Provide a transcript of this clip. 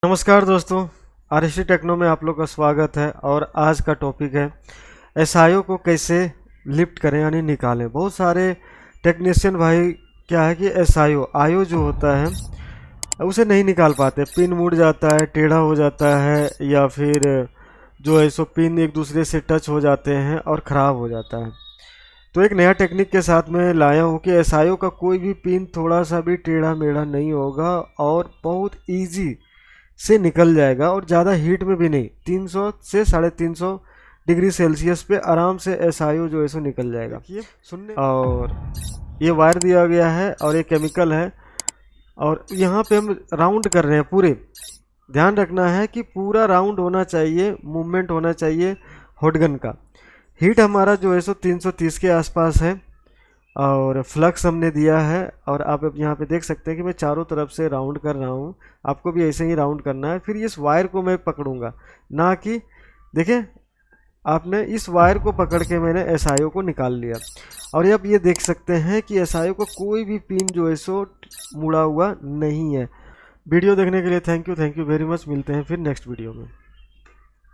नमस्कार दोस्तों, RST techno में आप लोग का स्वागत है। और आज का टॉपिक है एसआईओ को कैसे लिफ्ट करें यानी निकालें। बहुत सारे टेक्नीशियन भाई क्या है कि एसआईओ आईओ जो होता है उसे नहीं निकाल पाते, पिन मुड़ जाता है, टेढ़ा हो जाता है, या फिर जो है सो पिन एक दूसरे से टच हो जाते हैं और ख़राब हो जाता है। तो एक नया टेक्निक के साथ मैं लाया हूँ कि एसआईओ का कोई भी पिन थोड़ा सा भी टेढ़ा मेढ़ा नहीं होगा और बहुत ईजी से निकल जाएगा, और ज़्यादा हीट में भी नहीं। 300 से 350 डिग्री सेल्सियस पे आराम से एसआईओ जो है सो निकल जाएगा। देखिए सुनने, और ये वायर दिया गया है और ये केमिकल है, और यहाँ पे हम राउंड कर रहे हैं पूरे। ध्यान रखना है कि पूरा राउंड होना चाहिए, मूवमेंट होना चाहिए हॉटगन का। हीट हमारा जो है सो 330 के आसपास है, और फ्लक्स हमने दिया है। और आप अब यहाँ पे देख सकते हैं कि मैं चारों तरफ से राउंड कर रहा हूँ। आपको भी ऐसे ही राउंड करना है। फिर इस वायर को मैं पकड़ूंगा, ना कि देखें आपने इस वायर को पकड़ के मैंने एसआईओ को निकाल लिया। और अब ये देख सकते हैं कि एसआईओ को कोई भी पिन जो है सो मुड़ा हुआ नहीं है। वीडियो देखने के लिए थैंक यू वेरी मच। मिलते हैं फिर नेक्स्ट वीडियो में।